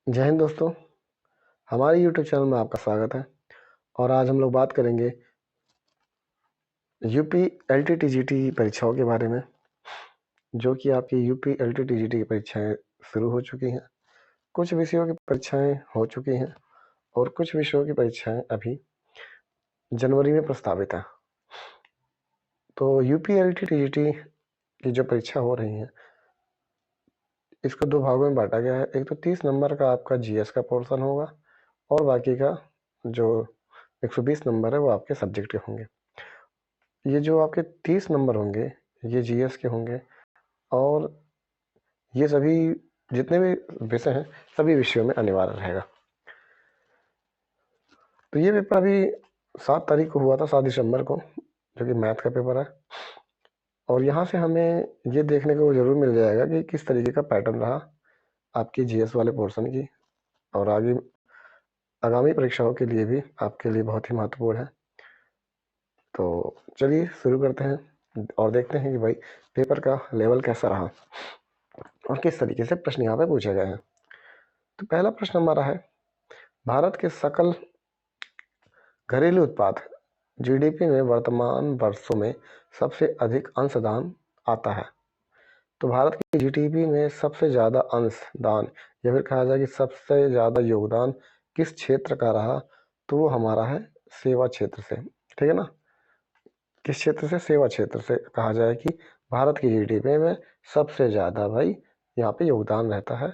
जय हिंद दोस्तों, हमारे यूट्यूब चैनल में आपका स्वागत है। और आज हम लोग बात करेंगे यूपी एलटीटीजीटी परीक्षाओं के बारे में, जो कि आपकी यूपी एलटीटीजीटी की परीक्षाएं शुरू हो चुकी हैं। कुछ विषयों की परीक्षाएं हो चुकी हैं और कुछ विषयों की परीक्षाएं अभी जनवरी में प्रस्तावित है। तो यूपी एलटीटीजीटी की जो परीक्षा हो रही है, इसको दो भागों में बांटा गया है। एक तो 30 नंबर का आपका जीएस का पोर्शन होगा और बाकी का जो 120 नंबर है वो आपके सब्जेक्ट के होंगे। ये जो आपके 30 नंबर होंगे ये जीएस के होंगे और ये सभी जितने भी विषय हैं सभी विषयों में अनिवार्य रहेगा। तो ये पेपर अभी 7 तारीख को हुआ था, 7 दिसंबर को, जो कि मैथ का पेपर है। और यहाँ से हमें ये देखने को जरूर मिल जाएगा कि किस तरीके का पैटर्न रहा आपकी जीएस वाले पोर्शन की, और आगे आगामी परीक्षाओं के लिए भी आपके लिए बहुत ही महत्वपूर्ण है। तो चलिए शुरू करते हैं और देखते हैं कि भाई पेपर का लेवल कैसा रहा और किस तरीके से प्रश्न यहाँ पे पूछे गए हैं। तो पहला प्रश्न हमारा है, भारत के सकल घरेलू उत्पाद जीडीपी में वर्तमान वर्षों में सबसे अधिक अंशदान आता है। तो भारत की जीडीपी में सबसे ज़्यादा अंशदान या फिर कहा जाए कि सबसे ज़्यादा योगदान किस क्षेत्र का रहा, तो वो हमारा है सेवा क्षेत्र से। ठीक है ना, किस क्षेत्र से? सेवा क्षेत्र से। कहा जाए कि भारत की जीडीपी में सबसे ज़्यादा भाई यहाँ पे योगदान रहता है।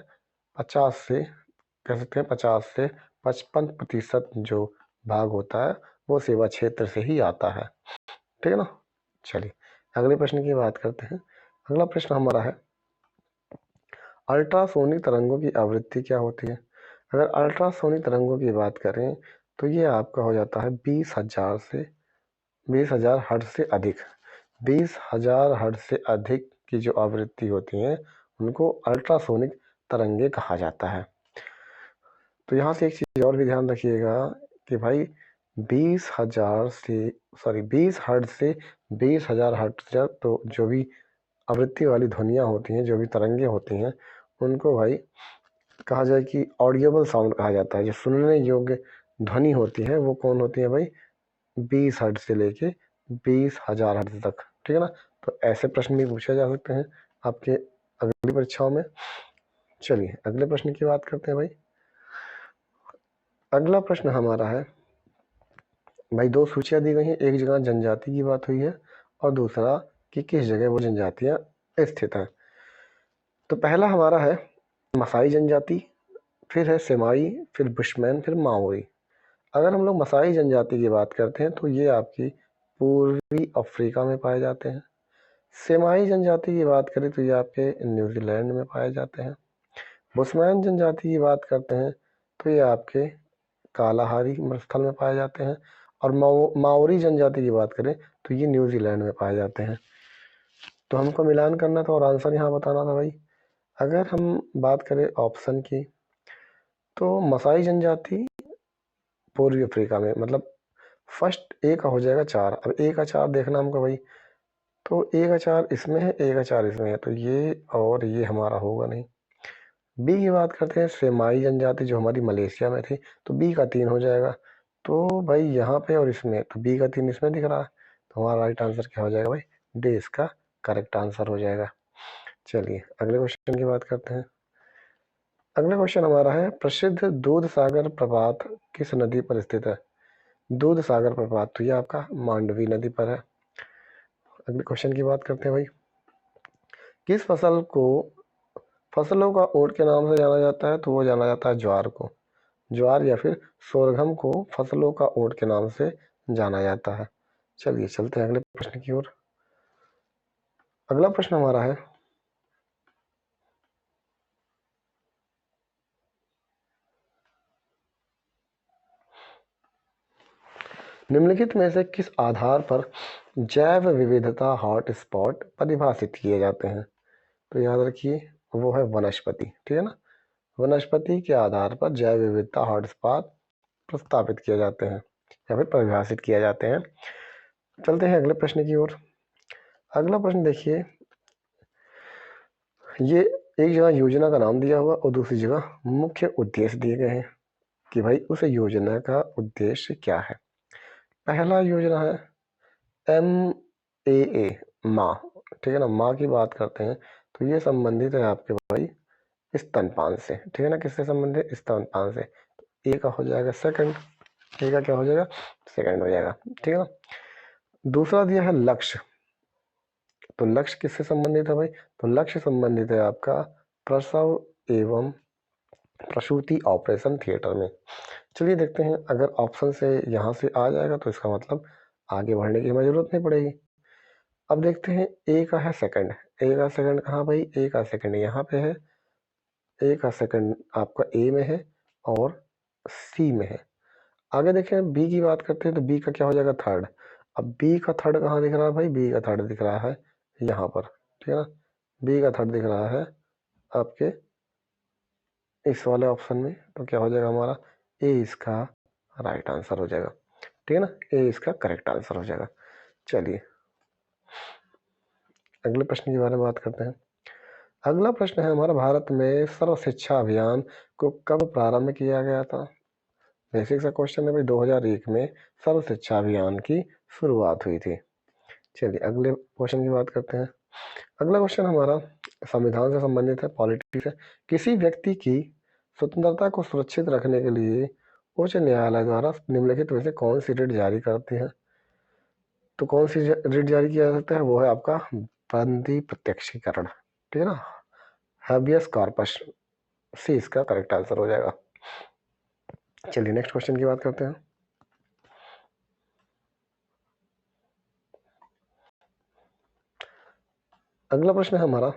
50 से कह सकते हैं 50 से 55% जो भाग होता है वो सेवा क्षेत्र से ही आता है। ठीक है ना। चलिए अगले प्रश्न की बात करते हैं। अगला प्रश्न हमारा है, अल्ट्रासोनिक तरंगों की आवृत्ति क्या होती है? अगर अल्ट्रासोनिक तरंगों की बात करें तो ये आपका हो जाता है 20,000 हर्ट्ज से अधिक। 20,000 हर्ट्ज से अधिक की जो आवृत्ति होती है उनको अल्ट्रासोनिक तरंगे कहा जाता है। तो यहाँ से एक चीज़ और भी ध्यान रखिएगा कि भाई 20 हर्ट्ज से 20,000 हर्ट्ज तक तो जो भी आवृत्ति वाली ध्वनियाँ होती हैं, जो भी तरंगे होती हैं, उनको भाई कहा जाए कि ऑडिएबल साउंड कहा जाता है। जो सुनने योग्य ध्वनि होती है वो कौन होती है भाई? 20 हर्ट्ज से लेके 20,000 हर्ट्ज तक। ठीक है ना। तो ऐसे प्रश्न भी पूछे जा सकते हैं आपके अगली परीक्षाओं में। चलिए अगले प्रश्न की बात करते हैं भाई। अगला प्रश्न हमारा है, भाई दो सूचियाँ दी गई हैं, एक जगह जनजाति की बात हुई है और दूसरा कि किस जगह वो जनजातियाँ स्थित हैं। तो पहला हमारा है मसाई जनजाति, फिर है सेमाई, फिर बुशमैन, फिर माओरी। अगर हम लोग मसाई जनजाति की बात करते हैं तो ये आपकी पूर्वी अफ्रीका में पाए जाते हैं। सेमाई जनजाति की बात करें तो ये आपके न्यूजीलैंड में पाए जाते हैं। बुशमैन जनजाति की बात करते हैं तो ये आपके कालाहारी मरुस्थल में पाए जाते हैं। और माओरी जनजाति की बात करें तो ये न्यूजीलैंड में पाए जाते हैं। तो हमको मिलान करना था और आंसर यहाँ बताना था भाई। अगर हम बात करें ऑप्शन की तो मसाई जनजाति पूर्वी अफ्रीका में, मतलब फर्स्ट ए का हो जाएगा 4। अब ए का 4 देखना हमको भाई, तो ए का 4 इसमें है, ए का 4 इसमें है, तो ये और ये हमारा होगा नहीं। बी की बात करते हैं, सेमाई जनजाति जो हमारी मलेशिया में थी, तो बी का 3 हो जाएगा। तो भाई यहाँ पे और इसमें, तो बी का 3 इसमें दिख रहा है, तो हमारा राइट आंसर क्या हो जाएगा भाई? डी इसका करेक्ट आंसर हो जाएगा। चलिए अगले क्वेश्चन की बात करते हैं। अगला क्वेश्चन हमारा है, प्रसिद्ध दूध सागर प्रपात किस नदी पर स्थित है? दूध सागर प्रपात तो ये आपका मांडवी नदी पर है। अगले क्वेश्चन की बात करते हैं भाई, किस फसलों का ऊँट के नाम से जाना जाता है? तो वो जाना जाता है ज्वार को। ज्वार या फिर सोरगम को फसलों का ऊँट के नाम से जाना जाता है। चलिए चलते हैं अगले प्रश्न की ओर। अगला प्रश्न हमारा है, निम्नलिखित में से किस आधार पर जैव विविधता हॉटस्पॉट परिभाषित किए जाते हैं? तो याद रखिए वो है वनस्पति। ठीक है ना। वनस्पति के आधार पर जैव विविधता हॉटस्पॉट प्रस्तावित किए जाते हैं या फिर परिभाषित किए जाते हैं। चलते हैं अगले प्रश्न की ओर। अगला प्रश्न देखिए, ये एक जगह योजना का नाम दिया हुआ और दूसरी जगह मुख्य उद्देश्य दिए गए हैं कि भाई उस योजना का उद्देश्य क्या है। पहला योजना है MAA, माँ, ठीक है ना, माँ की बात करते हैं तो ये संबंधित है आपके भाई स्तनपान से, ठीक है ना, किससे संबंधित, स्तनपान से। ए का हो जाएगा सेकंड, ए का क्या हो जाएगा, सेकंड हो जाएगा, ठीक है ना। दूसरा दिया है लक्ष्य, तो लक्ष्य किससे संबंधित है भाई, तो लक्ष्य संबंधित है आपका प्रसव एवं प्रसूति ऑपरेशन थिएटर में। चलिए देखते हैं, अगर ऑप्शन से यहाँ से आ जाएगा तो इसका मतलब आगे बढ़ने की हमें जरूरत नहीं पड़ेगी। अब देखते हैं ए का है सेकंड, ए का सेकंड कहाँ भाई, ए का सेकंड यहाँ पे है, ए का सेकंड आपका ए में है और सी में है। आगे देखें बी की बात करते हैं तो बी का क्या हो जाएगा, थर्ड। अब बी का थर्ड कहाँ दिख रहा है भाई, बी का थर्ड दिख रहा है यहाँ पर, ठीक है ना, बी का थर्ड दिख रहा है आपके इस वाले ऑप्शन में, तो क्या हो जाएगा हमारा, ए इसका राइट आंसर हो जाएगा, ठीक है ना, ए इसका करेक्ट आंसर हो जाएगा। चलिए अगले प्रश्न के बारे में बात करते हैं। अगला प्रश्न है हमारा, भारत में सर्व शिक्षा अभियान को कब प्रारंभ किया गया था। बेसिक सा क्वेश्चन है भाई, 2001 में सर्व शिक्षा अभियान की शुरुआत हुई थी। चलिए अगले क्वेश्चन की बात करते हैं। अगला क्वेश्चन हमारा संविधान से संबंधित है, पॉलिटी से। किसी व्यक्ति की स्वतंत्रता को सुरक्षित रखने के लिए उच्च न्यायालय द्वारा निम्नलिखित में से कौन सी रिट जारी करती है, तो कौन सी रिट जारी किया जा सकता है, वो है आपका बंदी प्रत्यक्षीकरण, ठीक है ना, हैबियस कॉर्पस, सी इसका करेक्ट आंसर हो जाएगा। चलिए नेक्स्ट क्वेश्चन की बात करते हैं। अगला प्रश्न है हमारा,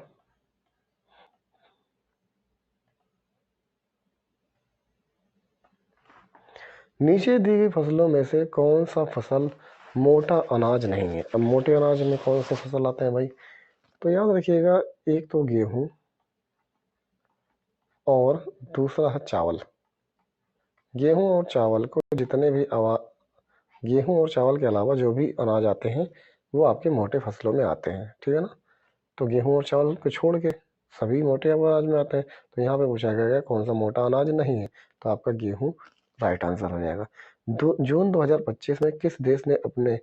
नीचे दी गई फसलों में से कौन सा फसल मोटा अनाज नहीं है। अब मोटे अनाज में कौन से फसल आते हैं भाई, तो याद रखिएगा, एक तो गेहूं और दूसरा है चावल। गेहूं और चावल को जितने भी गेहूं और चावल के अलावा जो भी अनाज आते हैं वो आपके मोटे फसलों में आते हैं, ठीक है ना। तो गेहूं और चावल को छोड़ के सभी मोटे अनाज में आते हैं, तो यहाँ पे पूछा गया कौन सा मोटा अनाज नहीं है, तो आपका गेहूं राइट आंसर हो जाएगा। जून 2025 में किस देश ने अपने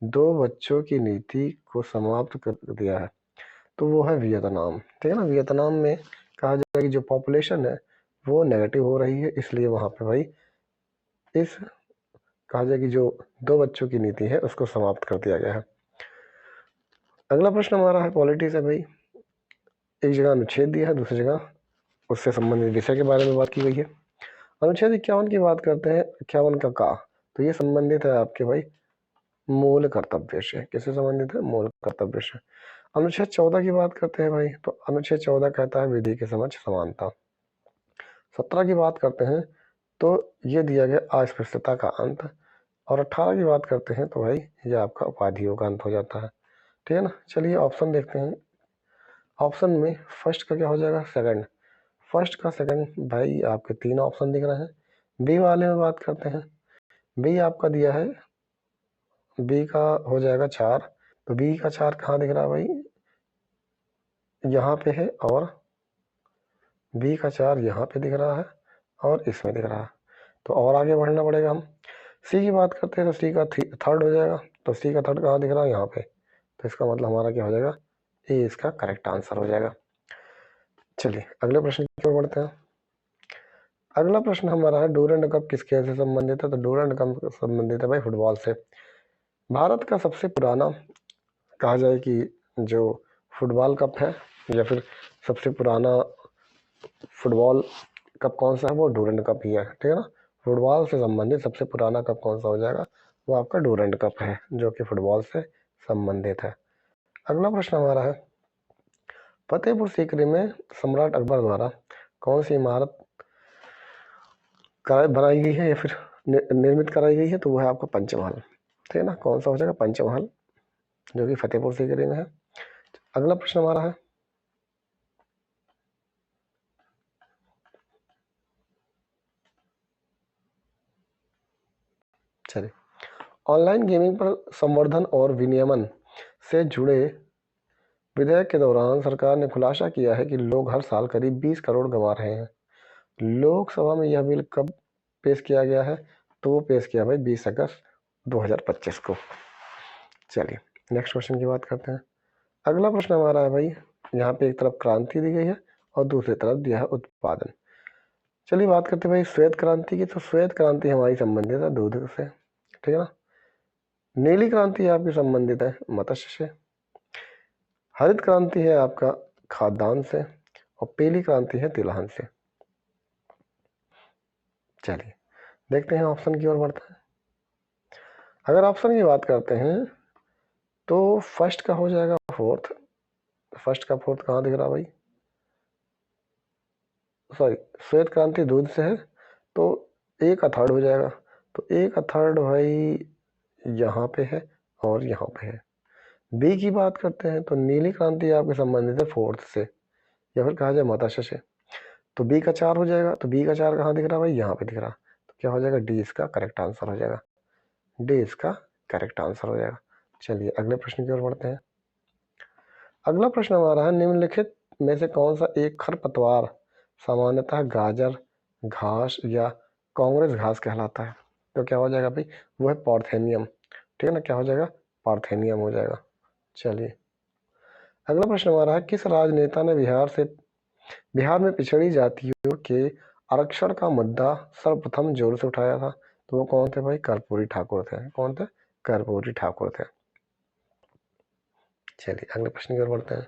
2 बच्चों की नीति को समाप्त कर दिया है, तो वो है वियतनाम, ठीक है ना। वियतनाम में कहा जाए कि जो पॉपुलेशन है वो नेगेटिव हो रही है, इसलिए वहाँ पे भाई इस कहा जाए कि जो 2 बच्चों की नीति है उसको समाप्त कर दिया गया है। अगला प्रश्न हमारा है पॉलिटी से भाई, एक जगह अनुच्छेद दिया है, दूसरी जगह उससे संबंधित विषय के बारे में बात की गई है। अनुच्छेद 51 की बात करते हैं, 51 का, तो ये संबंधित है आपके भाई मूल कर्तव्य से, किससे संबंधित है, मूल कर्तव्य से। अनुच्छेद 14 की बात करते हैं भाई, तो अनुच्छेद 14 कहता है विधि के समक्ष समानता। 17 की बात करते हैं तो ये दिया गया अस्पृश्यता का अंत, और 18 की बात करते हैं तो भाई ये आपका उपाधियों का अंत हो जाता है, ठीक है ना। चलिए ऑप्शन देखते हैं, ऑप्शन में फर्स्ट का क्या हो जाएगा, सेकंड। फर्स्ट का सेकंड भाई आपके 3 ऑप्शन दिख रहे हैं। बी वाले में बात करते हैं, बी आपका दिया है, बी का हो जाएगा 4, तो बी का 4 कहाँ दिख रहा है भाई, यहाँ पे है, और बी का 4 यहाँ पे दिख रहा है और इसमें दिख रहा है, तो और आगे बढ़ना पड़ेगा हम। सी की बात करते हैं तो सी का थर्ड हो जाएगा, तो सी का थर्ड कहाँ दिख रहा है, यहाँ पे, तो इसका मतलब हमारा क्या हो जाएगा, ए इसका करेक्ट आंसर हो जाएगा। चलिए अगले प्रश्न की ओर बढ़ते हैं। अगला प्रश्न हमारा है डूरंड कप किस खेल से संबंधित है, तो डूरंड कप संबंधित है भाई फुटबॉल से। भारत का सबसे पुराना कहा जाए कि जो फुटबॉल कप है या फिर सबसे पुराना फुटबॉल कप कौन सा है, वो डूरंड कप ही है, ठीक है ना। फुटबॉल से संबंधित सबसे पुराना कप कौन सा हो जाएगा, वो आपका डूरंड कप है जो कि फुटबॉल से संबंधित है। अगला प्रश्न हमारा है, फतेहपुर सीकरी में सम्राट अकबर द्वारा कौन सी इमारत बनाई गई है या फिर निर्मित कराई गई है, तो वो है आपका पंचमहल, ठीक है ना। कौन सा हो जाएगा, पंचमहल, जो कि फतेहपुर सीकरी में है। अगला प्रश्न हमारा है, चलिए ऑनलाइन गेमिंग पर संवर्धन और विनियमन से जुड़े विधेयक के दौरान सरकार ने खुलासा किया है कि लोग हर साल करीब 20 करोड़ गंवा रहे हैं। लोकसभा में यह बिल कब पेश किया गया है? तो वो पेश किया भाई 20 अगस्त 2025 को। चलिए नेक्स्ट क्वेश्चन की बात करते हैं। अगला प्रश्न हमारा है भाई, यहाँ पे एक तरफ क्रांति दी गई है और दूसरी तरफ दिया है उत्पादन। चलिए बात करते हैं भाई श्वेत क्रांति की। तो श्वेत क्रांति हमारी संबंधित है दूध से, ठीक है ना। नीली क्रांति आपकी संबंधित है मत्स्य से। हरित क्रांति है आपका खाद्यान्न से और पीली क्रांति है तिलहन से। चलिए देखते हैं ऑप्शन की ओर बढ़ते हैं। अगर ऑप्शन की बात करते हैं तो फर्स्ट का हो जाएगा फोर्थ। फर्स्ट का फोर्थ कहाँ दिख रहा भाई? सॉरी, श्वेत क्रांति दूध से है तो ए का थर्ड हो जाएगा। तो ए का थर्ड भाई यहाँ पे है और यहाँ पे है। बी की बात करते हैं तो नीली क्रांति आपके संबंधित है फोर्थ से या फिर कहा जाए मत्स्य से। तो बी का 4 हो जाएगा। तो बी का 4 कहाँ दिख रहा भाई? यहाँ पे दिख रहा। तो क्या हो जाएगा? डी इसका करेक्ट आंसर हो जाएगा। डी इसका करेक्ट आंसर हो जाएगा। चलिए अगले प्रश्न की ओर बढ़ते हैं। अगला प्रश्न हमारा है, निम्नलिखित में से कौन सा एक खरपतवार सामान्यतः गाजर घास या कांग्रेस घास कहलाता है? तो क्या हो जाएगा भाई? वो है पार्थेनियम, ठीक है ना। क्या हो जाएगा? पार्थेनियम हो जाएगा। चलिए अगला प्रश्न हमारा है, किस राजनेता ने बिहार में पिछड़ी जातियों के आरक्षण का मुद्दा सर्वप्रथम जोर से उठाया था? तो वो कौन थे भाई? कर्पूरी ठाकुर थे। कौन थे? कर्पूरी ठाकुर थे। चलिए अगले प्रश्न की ओर बढ़ते हैं।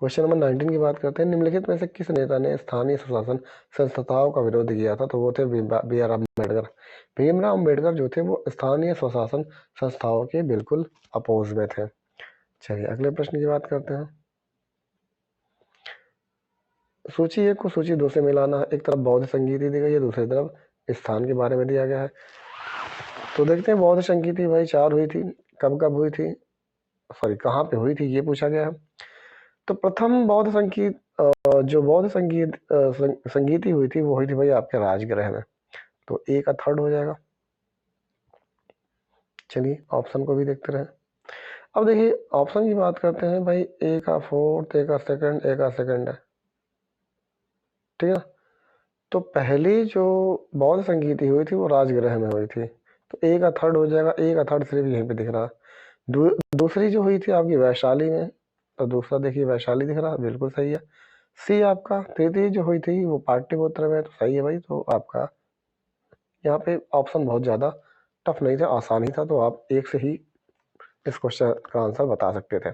क्वेश्चन नंबर 19 की बात करते हैं। निम्नलिखित में से किस नेता ने स्थानीय स्वशासन संस्थाओं का विरोध किया था? तो वो थे बी आर अम्बेडकर। भीमराव अम्बेडकर जो थे वो स्थानीय स्वशासन संस्थाओं के बिल्कुल अपोज में थे। चलिए अगले प्रश्न की बात करते हैं। सूची 1 को सूची 2 से मिलाना है। एक तरफ बौद्ध संगीति दी गई है, दूसरी तरफ स्थान के बारे में दिया गया है। तो देखते हैं बौद्ध संगीति भाई 4 हुई थी। कब कब हुई थी? सॉरी कहाँ पे हुई थी ये पूछा गया है। तो प्रथम बौद्ध संगीत जो बौद्ध संगीति हुई थी वो हुई थी भाई आपके राजगृह में। तो ए का थर्ड हो जाएगा। चलिए ऑप्शन को भी देखते रहे। अब देखिए ऑप्शन की बात करते हैं भाई, ए का फोर्थ, ए का सेकंड है, ठीक है। तो पहली जो बौद्ध संगीति हुई थी वो राजगृह में हुई थी। तो ए का थर्ड हो जाएगा। ए का थर्ड सिर्फ यहीं पे दिख रहा। दूसरी जो हुई थी आपकी वैशाली में, तो दूसरा देखिए वैशाली दिख रहा, बिल्कुल सही है। सी आपका तृतीय जो हुई थी वो पाटलिपुत्र में, तो सही है भाई। तो आपका यहाँ पे ऑप्शन बहुत ज़्यादा टफ नहीं था, आसान ही था। तो आप एक से ही इस क्वेश्चन का आंसर बता सकते थे।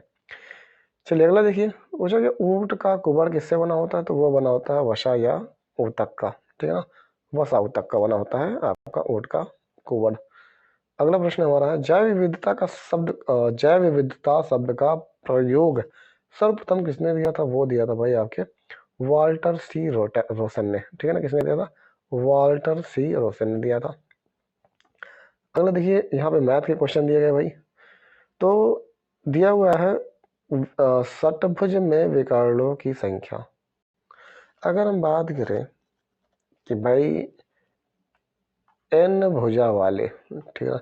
चलिए अगला देखिए, पूछा कि ऊंट का कुबड़ किससे बना होता है? तो वो बना होता है वसा या ऊतक का, ठीक है ना। वसा ऊतक का बना होता है आपका ऊंट का कुबड़। अगला प्रश्न हमारा है, जैव विविधता शब्द का प्रयोग सर्वप्रथम किसने दिया था? वो दिया था भाई आपके वाल्टर सी रोसन ने, ठीक है ना। किसने दिया था? वाल्टर सी रोसन ने दिया था। अगला देखिए यहाँ पे मैथ के क्वेश्चन दिए गए भाई। तो दिया हुआ है षट्भुज में विकर्णों की संख्या। अगर हम बात करें कि भाई एन भुजा वाले, ठीक है,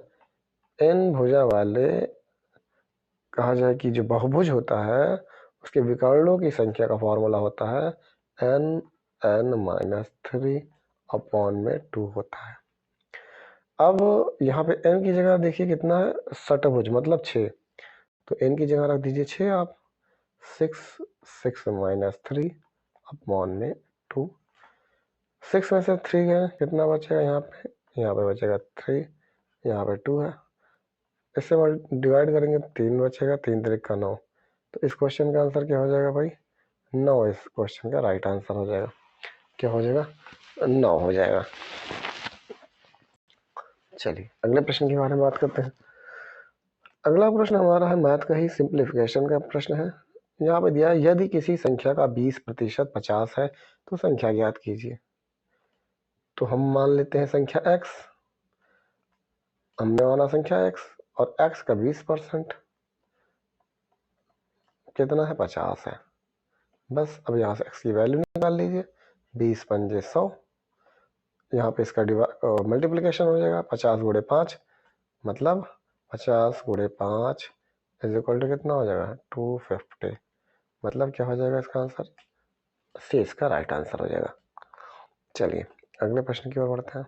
एन भुजा वाले कहा जाए कि जो बहुभुज होता है उसके विकर्णों की संख्या का फॉर्मूला होता है n-3 अपॉन में 2 होता है। अब यहाँ पे n की जगह देखिए कितना है, षट्भुज मतलब 6। तो n की जगह रख दीजिए 6 आप। 6 अपॉन में 2। 6 में से 3 गए, कितना बचेगा यहाँ पे? यहाँ पे बचेगा 3, यहाँ पे 2 है। इससे डिवाइड करेंगे 3 बचेगा, 3 3 का 9। तो इस क्वेश्चन का आंसर क्या हो जाएगा भाई? 9 इस क्वेश्चन का राइट आंसर हो जाएगा। क्या हो जाएगा? 9 हो जाएगा। चलिए अगले प्रश्न के बारे में बात करते हैं। अगला प्रश्न हमारा है मैथ का ही सिंप्लीफिकेशन का प्रश्न है। यहाँ पे दिया है, यदि किसी संख्या का 20% 50 है तो संख्या ज्ञात कीजिए। तो हम मान लेते हैं संख्या x, हमने माना संख्या x और x का 20% कितना है? 50 है। बस अब यहाँ से x की वैल्यू निकाल लीजिए। 20 पंजे 100, यहाँ पे इसका मल्टीप्लिकेशन हो जाएगा 50 गुणे 5, मतलब 50 गुणे 5 इज इक्वल टू कितना हो जाएगा 250। मतलब क्या हो जाएगा इसका आंसर, सी इसका राइट आंसर हो जाएगा। चलिए अगले प्रश्न की ओर बढ़ते हैं।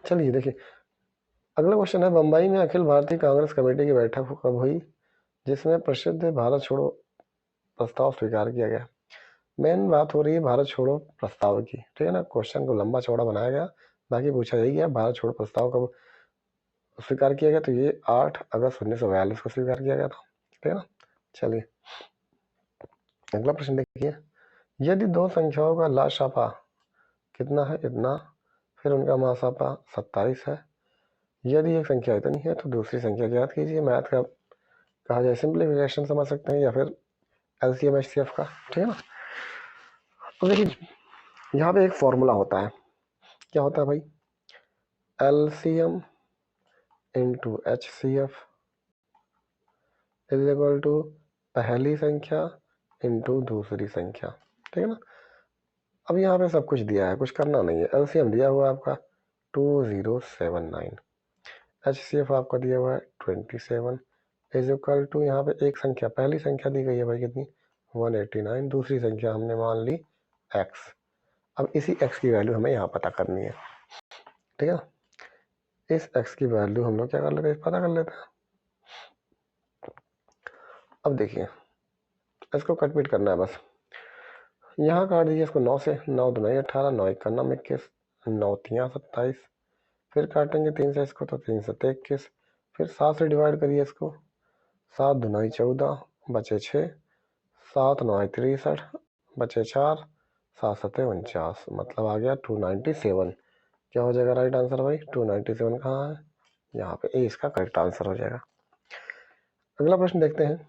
चलिए देखिए अगला क्वेश्चन है, बम्बई में अखिल भारतीय कांग्रेस कमेटी की बैठक कब हुई जिसमें प्रसिद्ध भारत छोड़ो प्रस्ताव स्वीकार किया गया। मेन बात हो रही है भारत छोड़ो प्रस्ताव की, ठीक है ना। क्वेश्चन को लंबा चौड़ा बनाया गया, बाकी पूछा यही गया भारत छोड़ो प्रस्ताव कब स्वीकार किया गया, तो ये 8 अगस्त 1942 को स्वीकार किया गया था, ठीक है ना। चलिए अगला प्रश्न देखिए, यदि दो संख्याओं का लासापा कितना है इतना, फिर उनका मासापा 27 है। यदि एक संख्या इतनी है तो दूसरी संख्या ज्ञात कीजिए। मैथ का कहा जाए सिंप्लीफिकेशन समझ सकते हैं या फिर एलसीएम एचसीएफ का, ठीक है ना। तो देखिए यहाँ पे एक फॉर्मूला होता है, क्या होता है भाई, LCM into HCF is equal to पहली संख्या इंटू दूसरी संख्या, ठीक है ना। अब यहाँ पे सब कुछ दिया है, कुछ करना नहीं है। एलसीएम दिया हुआ है आपका 2079, एचसीएफ आपका दिया हुआ है 27 इज इक्वल टू यहाँ पे एक संख्या, पहली संख्या दी गई है भाई कितनी 189, दूसरी संख्या हमने मान ली x। अब इसी x की वैल्यू हमें यहाँ पता करनी है, ठीक है। इस x की वैल्यू हम लोग क्या कर लेते हैं, पता कर लेते हैं। अब देखिए इसको कटपीट करना है बस, यहाँ काट दीजिए इसको 9 से, 9 दूना 18, 9 1 21, 9 3 27, फिर काटेंगे 3 से इसको तो 3 7 21, फिर 7 से डिवाइड करिए इसको, 7 दूना 14, बचे 6, 7 9 63, बचे 4, 7 7 49, मतलब आ गया 297। क्या हो जाएगा राइट आंसर भाई, 297 कहाँ है, यहाँ पे ए इसका करेक्ट आंसर हो जाएगा। अगला प्रश्न देखते हैं,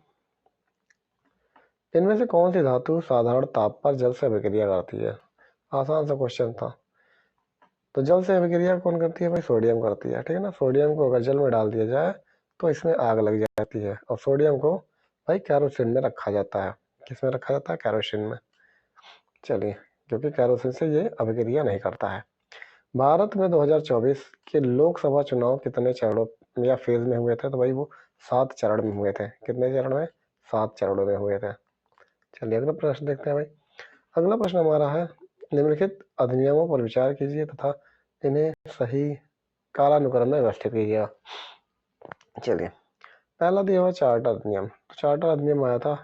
इनमें से कौन सी धातु साधारण ताप पर जल से अभिक्रिया करती है। आसान सा क्वेश्चन था। तो जल से अभिक्रिया कौन करती है भाई, सोडियम करती है, ठीक है ना। सोडियम को अगर जल में डाल दिया जाए तो इसमें आग लग जाती है, और सोडियम को भाई कैरोसिन में रखा जाता है। किस में रखा जाता है, कैरोसिन में। चलिए क्योंकि कैरोसिन से ये अभिक्रिया नहीं करता है। भारत में 2024 के लोकसभा चुनाव कितने चरणों या फेज में हुए थे, तो भाई वो 7 चरण में हुए थे। कितने चरण में, 7 चरणों में हुए थे। चलिए अगला प्रश्न देखते हैं भाई। अगला प्रश्न हमारा है, निम्नलिखित अधिनियमों पर विचार कीजिए तथा इन्हें सही कालानुक्रम में व्यवस्थित कीजिएगा। चलिए पहला दिया हुआ चार्टर अधिनियम, तो चार्टर अधिनियम आया था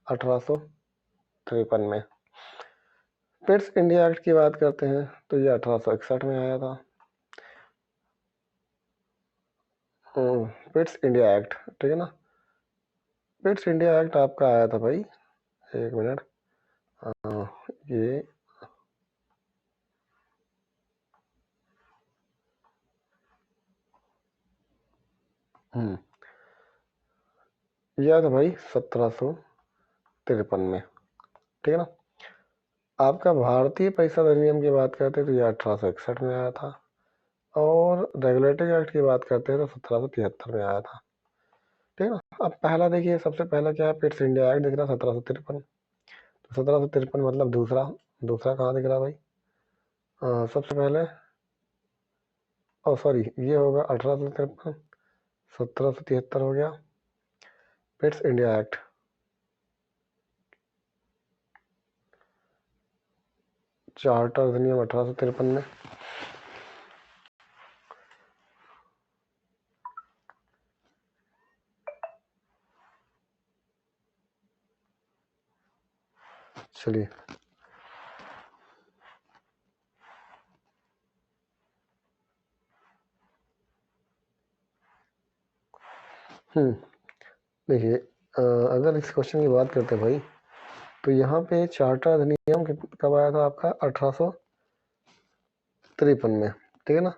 1853 में। पिट्स इंडिया एक्ट की बात करते हैं तो ये 1861 में आया था। पिट्स इंडिया एक्ट, ठीक है ना। पिट्स इंडिया एक्ट आपका आया था भाई, एक मिनट, ये ये आया था भाई 1753 में, ठीक है ना। आपका भारतीय परिषद अधिनियम की बात करते हैं तो ये 1861 में आया था, और रेगुलेटरी एक्ट की बात करते हैं तो 1773 में आया था, ठीक है ना। अब पहला देखिए, सबसे पहला क्या है, पिट्स इंडिया एक्ट दिख रहा 1753, तो 1753 मतलब दूसरा, दूसरा कहाँ दिख रहा भाई, सबसे पहले, ओ सॉरी ये होगा 1853, 1773 हो गया। पिट्स इंडिया एक्ट, चार्टर अधिनियम 1853 में। चलिए देखिए अगर इस क्वेश्चन की बात करते हैं भाई, तो यहाँ पे चार्टर अधिनियम कब आया था आपका 1853 में, ठीक है ना।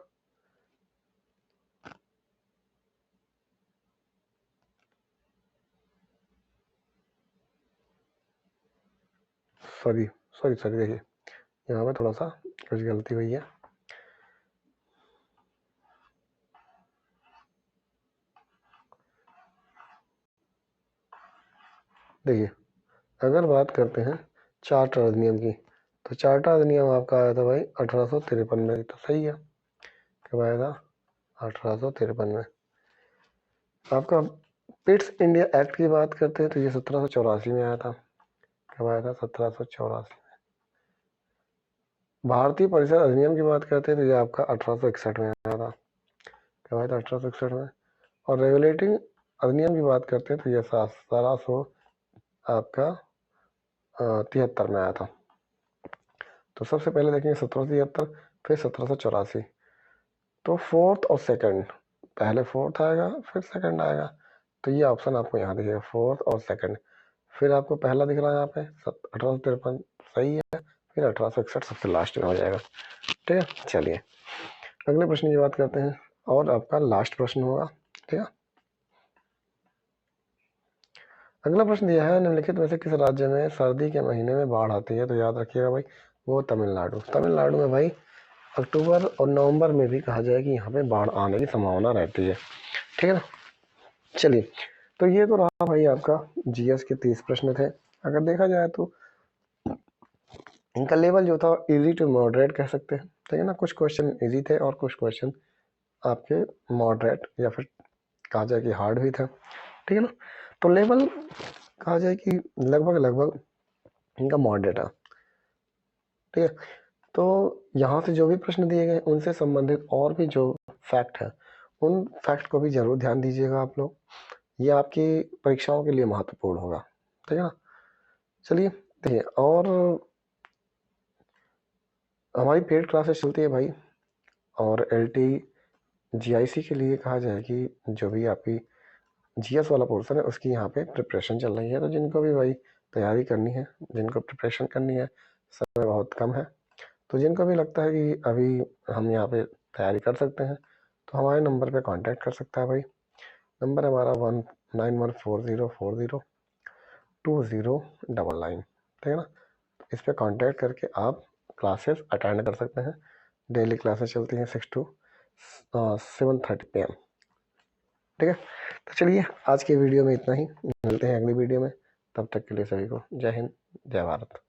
सॉरी सॉरी सॉरी देखिए यहाँ पे थोड़ा सा कुछ गलती हुई है। देखिए अगर बात करते हैं चार्टर अधिनियम की, तो चार्टर अधिनियम आपका आया था भाई 1853 में, तो सही है। कब आया था? 1853 में। आपका पिट्स इंडिया एक्ट की बात करते हैं तो ये 1784 में आया था। कब आया था? 1784। भारतीय परिषद अधिनियम की बात करते हैं तो ये आपका 1861 में आया था। कब आया था? 1861 में। और रेगुलेटिंग अधिनियम की बात करते हैं तो ये 1700 आपका 73 में आया था। तो सबसे पहले देखेंगे 1773, फिर 1784। तो फोर्थ और सेकंड, पहले फोर्थ आएगा फिर सेकंड आएगा, तो ये ऑप्शन आपको यहाँ दिखेगा, फोर्थ और सेकंड। फिर आपको पहला दिख रहा है यहाँ पे 1853, सही है। फिर 1861 सबसे लास्ट में हो जाएगा। ठीक है, चलिए अगले प्रश्न की बात करते हैं, और आपका लास्ट प्रश्न होगा। ठीक है, अगला प्रश्न यह है, निम्नलिखित में से किस राज्य में सर्दी के महीने में बाढ़ आती है? तो याद रखिएगा भाई, वो तमिलनाडु। तमिलनाडु में भाई अक्टूबर और नवंबर में भी कहा जाए कि यहाँ पे बाढ़ आने की संभावना रहती है। ठीक है ना, चलिए तो ये तो रहा भाई आपका जीएस के 30 प्रश्न थे। अगर देखा जाए तो इनका लेवल जो था इजी टू मॉडरेट कह सकते हैं। ठीक है ना, कुछ क्वेश्चन इजी थे और कुछ क्वेश्चन आपके मॉडरेट या फिर कहा जाए कि हार्ड भी था। ठीक है ना, तो लेवल कहा जाए कि लगभग लगभग इनका मॉडरेट है। ठीक है, तो यहाँ से जो भी प्रश्न दिए गए उनसे संबंधित और भी जो फैक्ट है उन फैक्ट को भी जरूर ध्यान दीजिएगा आप लोग, ये आपकी परीक्षाओं के लिए महत्वपूर्ण होगा। ठीक है ना, चलिए देखिए, और हमारी पेड क्लासेस चलती है भाई, और एलटी जीआईसी के लिए कहा जाए कि जो भी आपकी जीएस वाला पोर्शन है उसकी यहाँ पे प्रिपरेशन चल रही है। तो जिनको भी भाई तैयारी करनी है, जिनको प्रिपरेशन करनी है, समय बहुत कम है, तो जिनको भी लगता है कि अभी हम यहाँ पे तैयारी कर सकते हैं तो हमारे नंबर पे कांटेक्ट कर सकता है भाई। नंबर हमारा 1914040209। ठीक है ना, इस पे कांटेक्ट करके आप क्लासेस अटेंड कर सकते हैं। डेली क्लासेस चलती हैं 6 to 7:30 PM। ठीक है, तो चलिए आज की वीडियो में इतना ही, मिलते हैं अगली वीडियो में। तब तक के लिए सभी को जय हिंद, जय भारत।